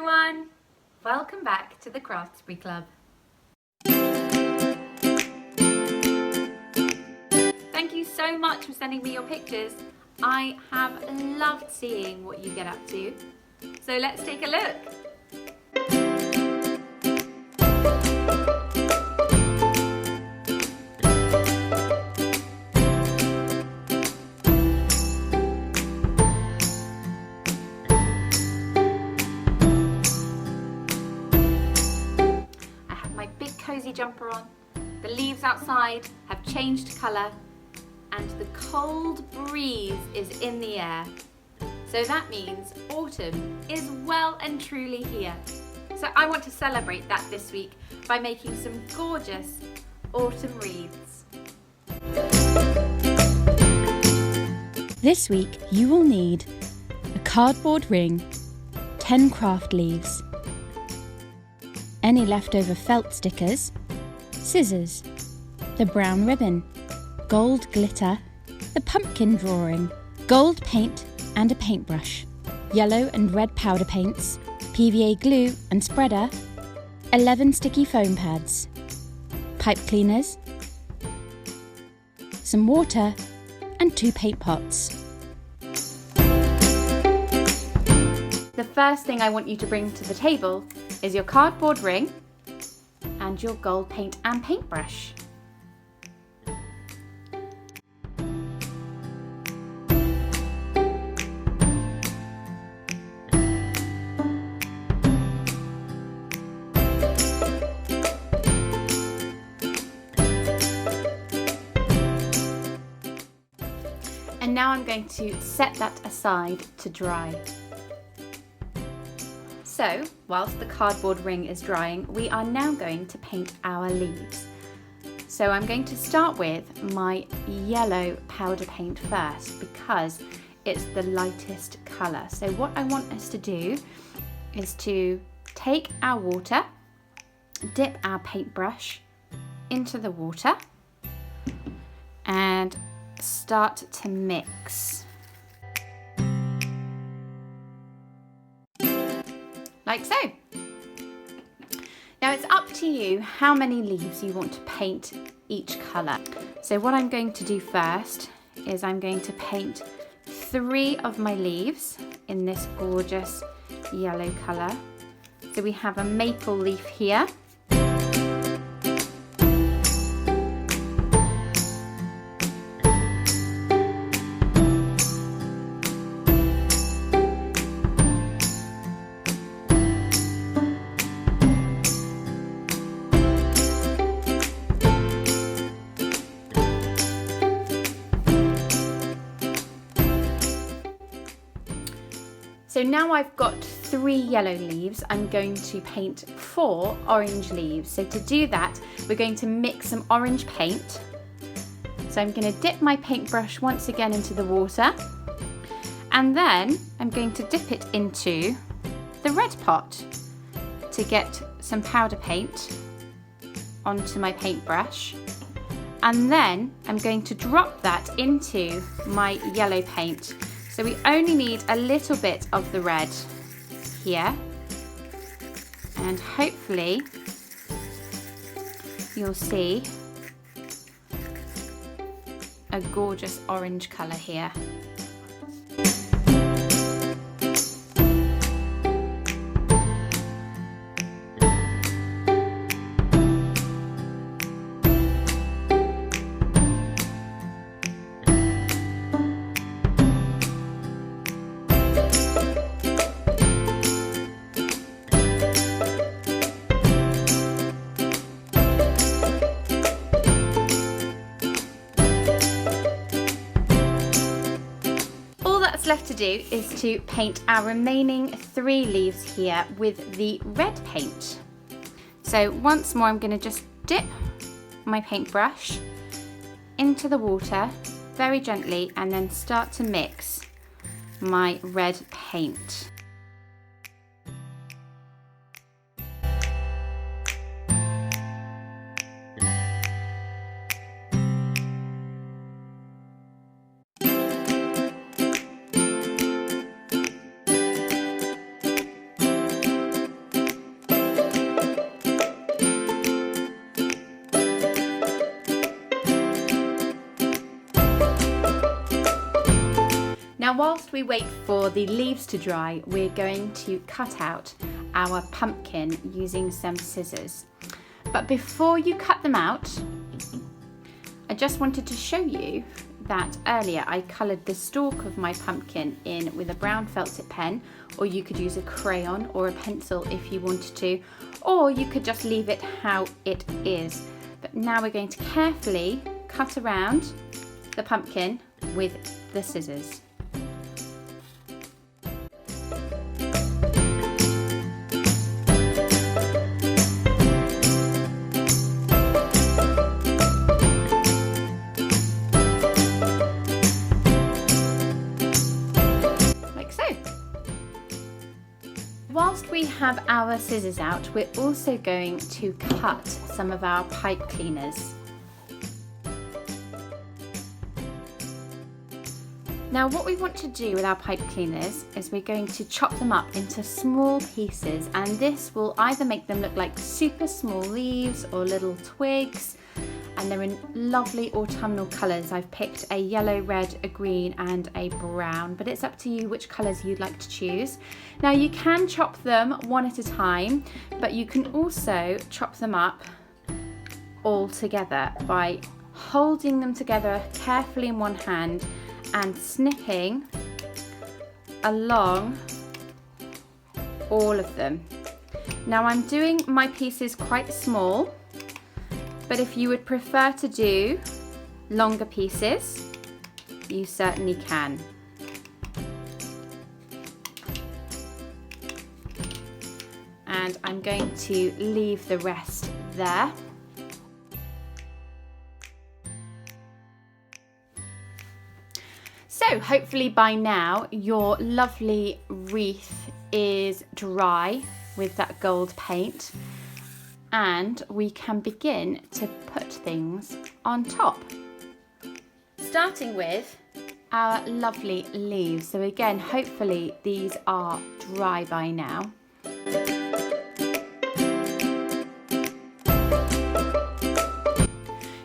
everyone! Welcome back to the Craft Spree Club. Thank you so much for sending me your pictures. I have loved seeing what you get up to. So let's take a look. Cozy jumper on. The leaves outside have changed colour and the cold breeze is in the air. So that means autumn is well and truly here. So I want to celebrate that this week by making some gorgeous autumn wreaths. This week you will need a cardboard ring, 10 craft leaves, any leftover felt stickers, scissors, the brown ribbon, gold glitter, the pumpkin drawing, gold paint and a paintbrush, yellow and red powder paints, PVA glue and spreader, 11 sticky foam pads, pipe cleaners, some water and 2 paint pots. The first thing I want you to bring to the table is your cardboard ring and your gold paint and paintbrush. And now I'm going to set that aside to dry. So, whilst the cardboard ring is drying, we are now going to paint our leaves. So I'm going to start with my yellow powder paint first because it's the lightest colour. So what I want us to do is to take our water, dip our paintbrush into the water and start to mix. Like so. Now it's up to you how many leaves you want to paint each colour. So what I'm going to do first is I'm going to paint 3 of my leaves in this gorgeous yellow colour. So we have a maple leaf here. So now I've got 3 yellow leaves, I'm going to paint 4 orange leaves. So to do that, we're going to mix some orange paint. So I'm going to dip my paintbrush once again into the water, and then I'm going to dip it into the red pot to get some powder paint onto my paintbrush. And then I'm going to drop that into my yellow paint. So we only need a little bit of the red here, and hopefully you'll see a gorgeous orange colour here. Left to do is to paint our remaining 3 leaves here with the red paint. So once more I'm going to just dip my paintbrush into the water very gently and then start to mix my red paint. we wait for the leaves to dry, we're going to cut out our pumpkin using some scissors. But before you cut them out, I just wanted to show you that earlier I coloured the stalk of my pumpkin in with a brown felt tip pen, or you could use a crayon or a pencil if you wanted to, or you could just leave it how it is. But now we're going to carefully cut around the pumpkin with the scissors. Whilst we have our scissors out, we're also going to cut some of our pipe cleaners. Now what we want to do with our pipe cleaners is we're going to chop them up into small pieces, and this will either make them look like super small leaves or little twigs, and they're in lovely autumnal colours. I've picked a yellow, red, a green and a brown, but it's up to you which colours you'd like to choose. Now you can chop them one at a time, but you can also chop them up all together by holding them together carefully in one hand and snipping along all of them. Now I'm doing my pieces quite small, but if you would prefer to do longer pieces, you certainly can. And I'm going to leave the rest there. So hopefully by now your lovely wreath is dry with that gold paint, and we can begin to put things on top. Starting with our lovely leaves. So again, hopefully these are dry by now.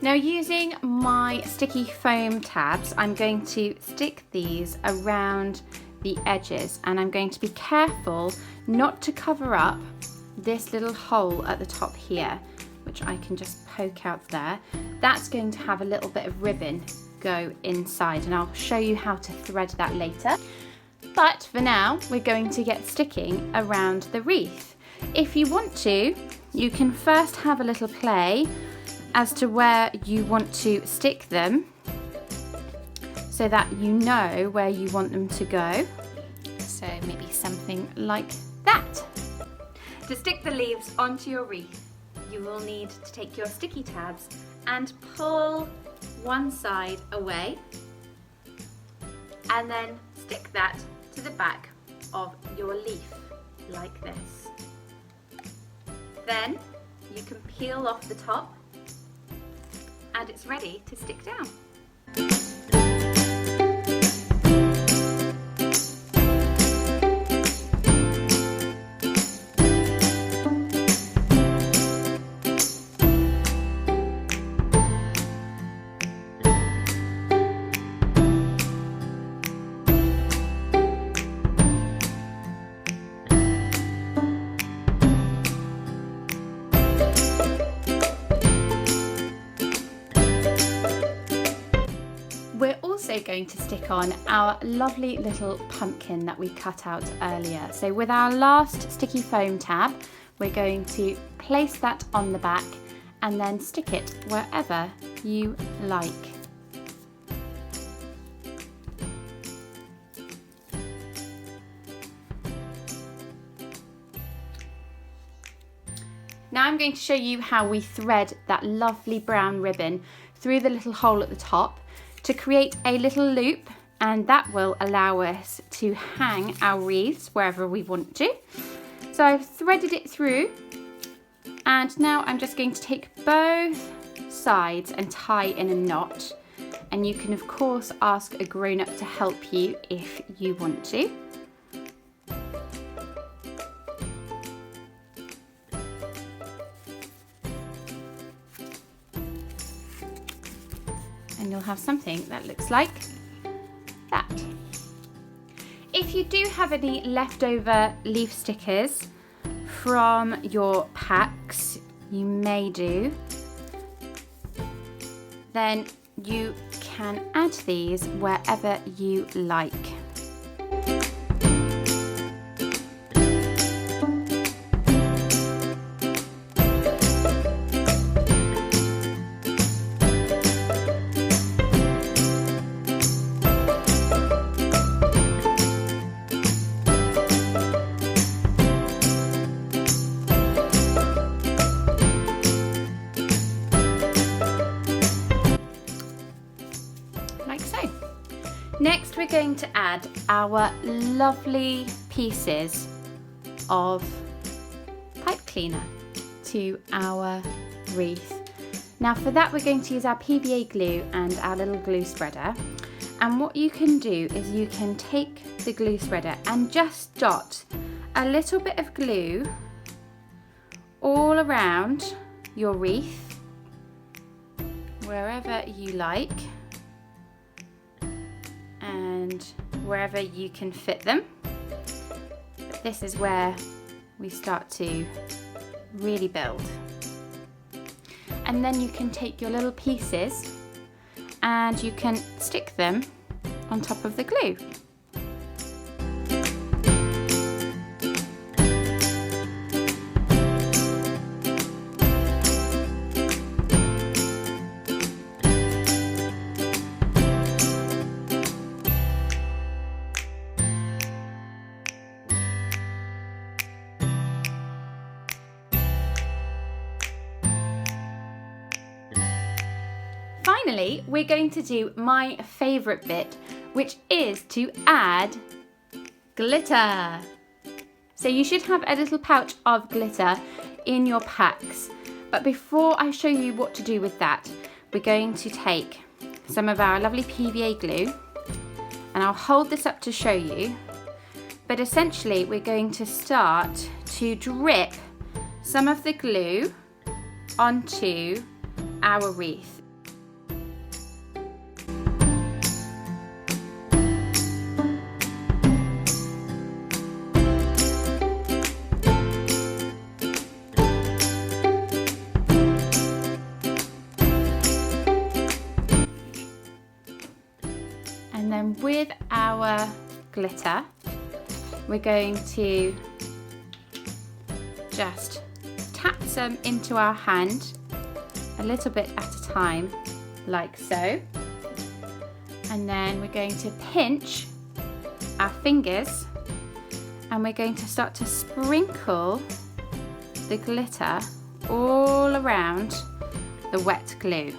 Now using my sticky foam tabs, I'm going to stick these around the edges, and I'm going to be careful not to cover up this little hole at the top here, which I can just poke out there. That's going to have a little bit of ribbon go inside, and I'll show you how to thread that later. But for now, we're going to get sticking around the wreath. If you want to, you can first have a little play as to where you want to stick them so that you know where you want them to go. So maybe something like that. To stick the leaves onto your wreath, you will need to take your sticky tabs and pull one side away, and then stick that to the back of your leaf like this. Then you can peel off the top and it's ready to stick down. We're also going to stick on our lovely little pumpkin that we cut out earlier. So with our last sticky foam tab, we're going to place that on the back and then stick it wherever you like. Now I'm going to show you how we thread that lovely brown ribbon through the little hole at the top to create a little loop, and that will allow us to hang our wreaths wherever we want to. So I've threaded it through, and now I'm just going to take both sides and tie in a knot, and you can of course ask a grown-up to help you if you want to. And you'll have something that looks like that. if you do have any leftover leaf stickers from your packs, you may do, then you can add these wherever you like. Like so. Next we're going to add our lovely pieces of pipe cleaner to our wreath. Now for that we're going to use our PVA glue and our little glue spreader, and what you can do is you can take the glue spreader and just dot a little bit of glue all around your wreath wherever you like and wherever you can fit them. But this is where we start to really build. And then you can take your little pieces and you can stick them on top of the glue. Finally, we're going to do my favourite bit, which is to add glitter. So you should have a little pouch of glitter in your packs. But before I show you what to do with that, we're going to take some of our lovely PVA glue, and I'll hold this up to show you. But essentially, we're going to start to drip some of the glue onto our wreath. And then with our glitter, we're going to just tap some into our hand, a little bit at a time, like so. And then we're going to pinch our fingers and we're going to start to sprinkle the glitter all around the wet glue.